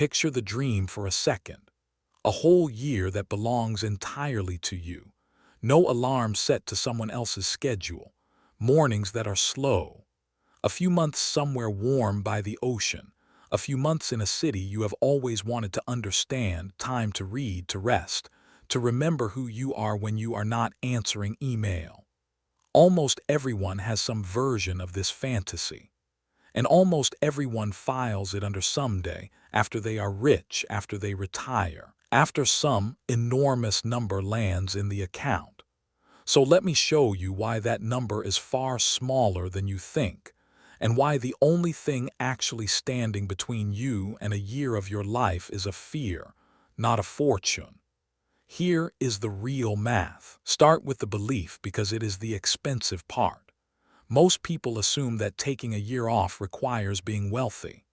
Picture the dream for a second. A whole year that belongs entirely to you. No alarm set to someone else's schedule. Mornings that are slow. A few months somewhere warm by the ocean. A few months in a city you have always wanted to understand, time to read, to rest, to remember who you are when you are not answering email. Almost everyone has some version of this fantasy. And almost everyone files it under someday, after they are rich, after they retire, after some enormous number lands in the account. So let me show you why that number is far smaller than you think, and why the only thing actually standing between you and a year of your life is a fear, not a fortune. Here is the real math. Start with the belief because it is the expensive part. Most people assume that taking a year off requires being wealthy.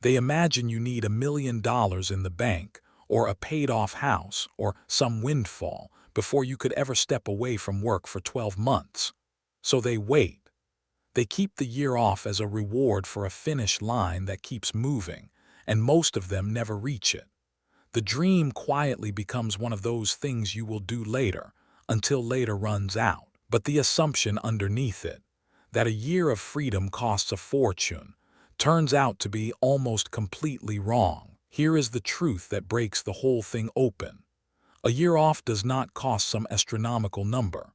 They imagine you need $1 million in the bank, or a paid-off house, or some windfall, before you could ever step away from work for 12 months. So they wait. They keep the year off as a reward for a finish line that keeps moving, and most of them never reach it. The dream quietly becomes one of those things you will do later, until later runs out. But the assumption underneath it, that a year of freedom costs a fortune, turns out to be almost completely wrong. Here is the truth that breaks the whole thing open. A year off does not cost some astronomical number.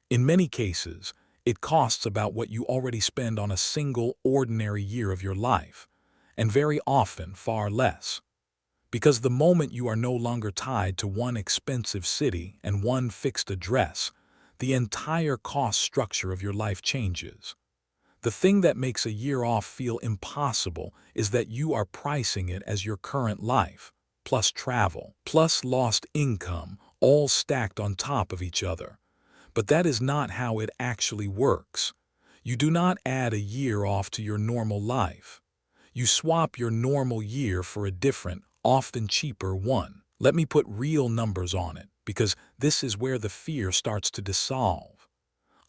In many cases, it costs about what you already spend on a single ordinary year of your life, and very often far less. Because the moment you are no longer tied to one expensive city and one fixed address, the entire cost structure of your life changes. The thing that makes a year off feel impossible is that you are pricing it as your current life, plus travel, plus lost income, all stacked on top of each other. But that is not how it actually works. You do not add a year off to your normal life. You swap your normal year for a different, often cheaper one. Let me put real numbers on it, because this is where the fear starts to dissolve.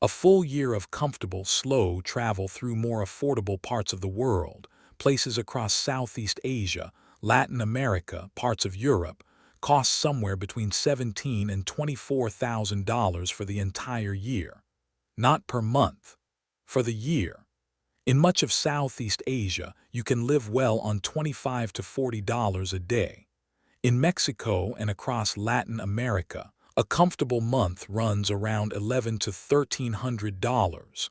A full year of comfortable, slow travel through more affordable parts of the world, places across Southeast Asia, Latin America, parts of Europe, costs somewhere between $17,000 and $24,000 for the entire year. Not per month. For the year. In much of Southeast Asia, you can live well on $25 to $40 a day. In Mexico and across Latin America, a comfortable month runs around $1,100 to $1,300.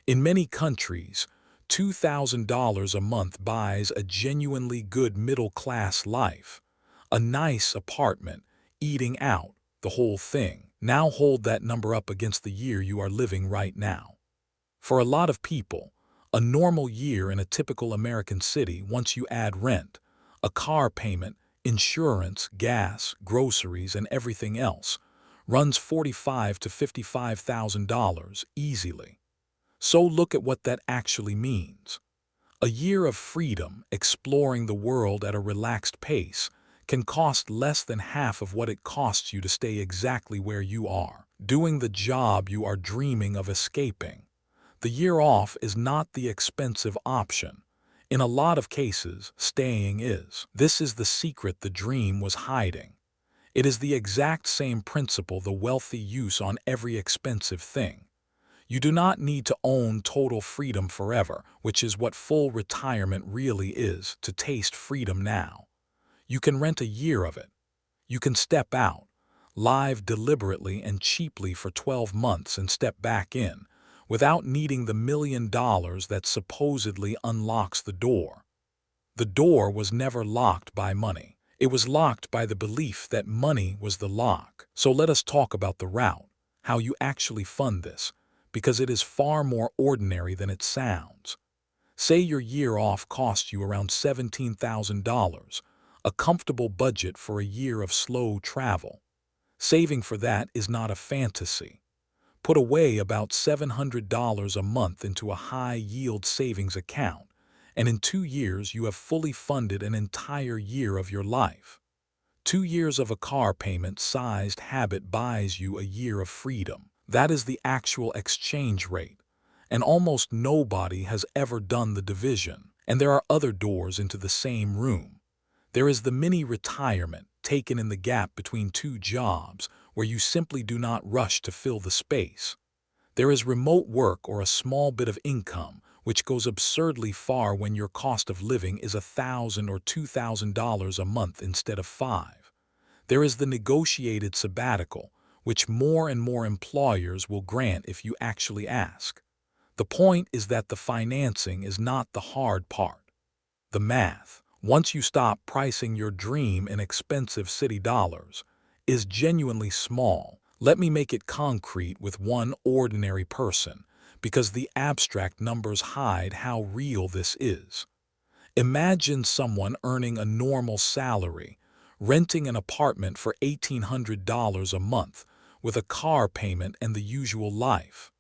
In many countries, $2,000 a month buys a genuinely good middle-class life. A nice apartment, eating out, the whole thing. Now hold that number up against the year you are living right now. For a lot of people, a normal year in a typical American city, once you add rent, a car payment, insurance, gas, groceries, and everything else, runs $45,000 to $55,000 easily. So look at what that actually means. A year of freedom, exploring the world at a relaxed pace, can cost less than half of what it costs you to stay exactly where you are, doing the job you are dreaming of escaping. The year off is not the expensive option. In a lot of cases, staying is. This is the secret the dream was hiding. It is the exact same principle the wealthy use on every expensive thing. You do not need to own total freedom forever, which is what full retirement really is, to taste freedom now. You can rent a year of it. You can step out, live deliberately and cheaply for 12 months and step back in, without needing the $1 million that supposedly unlocks the door. The door was never locked by money. It was locked by the belief that money was the lock. So let us talk about the route, how you actually fund this, because it is far more ordinary than it sounds. Say your year off cost you around $17,000, a comfortable budget for a year of slow travel. Saving for that is not a fantasy. Put away about $700 a month into a high-yield savings account, and in 2 years you have fully funded an entire year of your life. 2 years of a car payment-sized habit buys you a year of freedom. That is the actual exchange rate, and almost nobody has ever done the division. And there are other doors into the same room. There is the mini retirement taken in the gap between two jobs where you simply do not rush to fill the space. There is remote work or a small bit of income, which goes absurdly far when your cost of living is $1,000 or $2,000 a month instead of five. There is the negotiated sabbatical, which more and more employers will grant if you actually ask. The point is that the financing is not the hard part. The math, once you stop pricing your dream in expensive city dollars, is genuinely small. Let me make it concrete with one ordinary person, because the abstract numbers hide how real this is. Imagine someone earning a normal salary, renting an apartment for $1,800 a month, with a car payment and the usual life.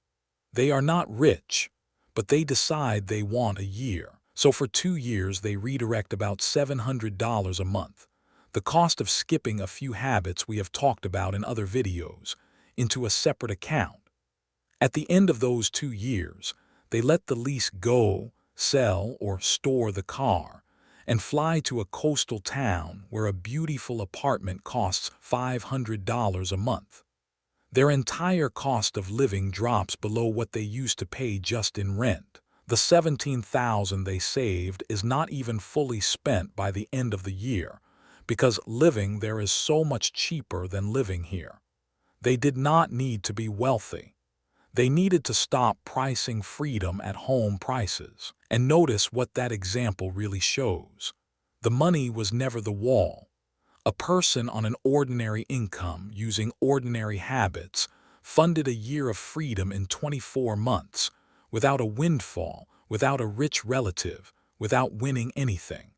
They are not rich, but they decide they want a year. So for 2 years they redirect about $700 a month, the cost of skipping a few habits we have talked about in other videos, into a separate account. At the end of those 2 years, they let the lease go, sell or store the car, and fly to a coastal town where a beautiful apartment costs $500 a month. Their entire cost of living drops below what they used to pay just in rent. The $17,000 they saved is not even fully spent by the end of the year, because living there is so much cheaper than living here. They did not need to be wealthy. They needed to stop pricing freedom at home prices. And notice what that example really shows. The money was never the wall. A person on an ordinary income using ordinary habits funded a year of freedom in 24 months, without a windfall, without a rich relative, without winning anything.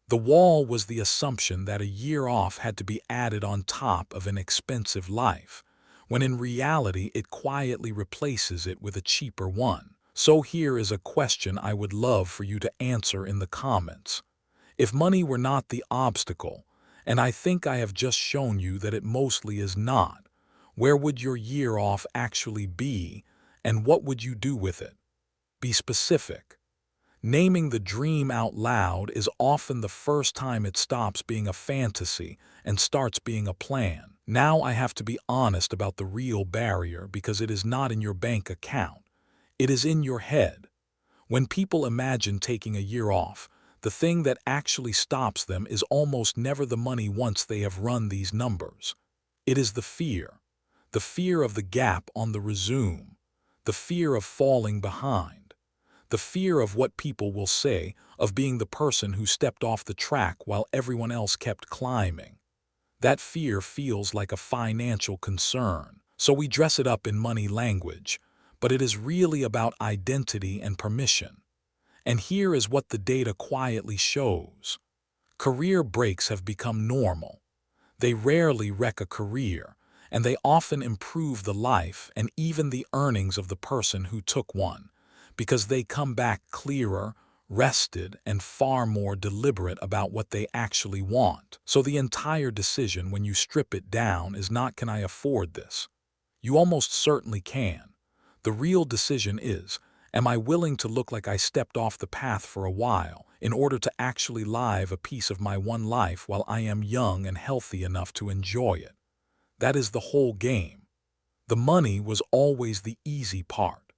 The wall was the assumption that a year off had to be added on top of an expensive life, when in reality it quietly replaces it with a cheaper one. So here is a question I would love for you to answer in the comments. If money were not the obstacle, and I think I have just shown you that it mostly is not, where would your year off actually be, and what would you do with it? Be specific. Naming the dream out loud is often the first time it stops being a fantasy and starts being a plan. Now I have to be honest about the real barrier, because it is not in your bank account. It is in your head. When people imagine taking a year off, the thing that actually stops them is almost never the money once they have run these numbers. It is the fear of the gap on the resume, the fear of falling behind, the fear of what people will say, of being the person who stepped off the track while everyone else kept climbing. That fear feels like a financial concern, so we dress it up in money language, but it is really about identity and permission. And here is what the data quietly shows. Career breaks have become normal. They rarely wreck a career, and they often improve the life and even the earnings of the person who took one, because they come back clearer, rested, and far more deliberate about what they actually want. So the entire decision, when you strip it down, is not, can I afford this? You almost certainly can. The real decision is, am I willing to look like I stepped off the path for a while in order to actually live a piece of my one life while I am young and healthy enough to enjoy it? That is the whole game. The money was always the easy part.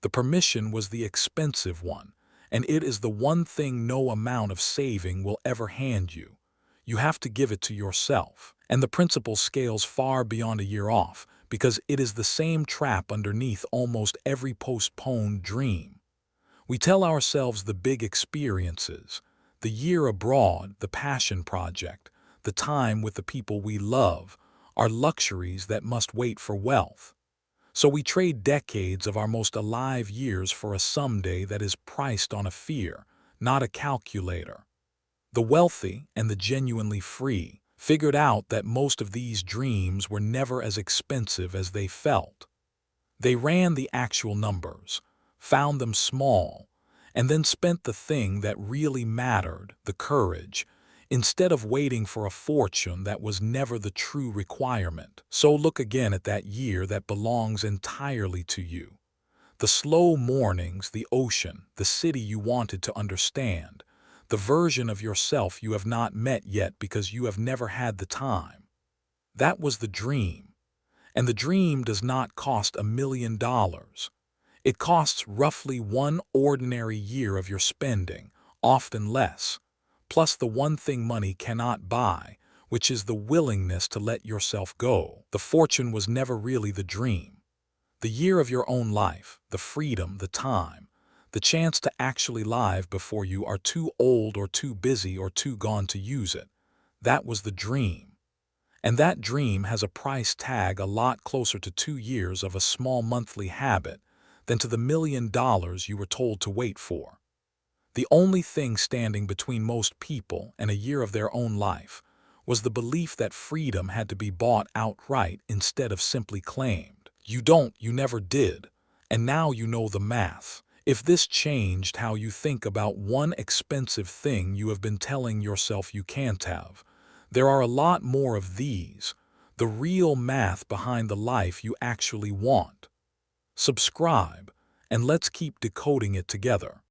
The permission was the expensive one, and it is the one thing no amount of saving will ever hand you. You have to give it to yourself. And the principle scales far beyond a year off, because it is the same trap underneath almost every postponed dream. We tell ourselves the big experiences, the year abroad, the passion project, the time with the people we love, are luxuries that must wait for wealth. So we trade decades of our most alive years for a someday that is priced on a fear, not a calculator. The wealthy and the genuinely free figured out that most of these dreams were never as expensive as they felt. They ran the actual numbers, found them small, and then spent the thing that really mattered, the courage, instead of waiting for a fortune that was never the true requirement. So look again at that year that belongs entirely to you. The slow mornings, the ocean, the city you wanted to understand, the version of yourself you have not met yet because you have never had the time. That was the dream. And the dream does not cost $1 million. It costs roughly one ordinary year of your spending, often less, plus the one thing money cannot buy, which is the willingness to let yourself go. The fortune was never really the dream. The year of your own life, the freedom, the time, the chance to actually live before you are too old or too busy or too gone to use it. That was the dream. And that dream has a price tag a lot closer to 2 years of a small monthly habit than to the $1 million you were told to wait for. The only thing standing between most people and a year of their own life was the belief that freedom had to be bought outright instead of simply claimed. You never did, and now you know the math. If this changed how you think about one expensive thing you have been telling yourself you can't have, there are a lot more of these, the real math behind the life you actually want. Subscribe, and let's keep decoding it together.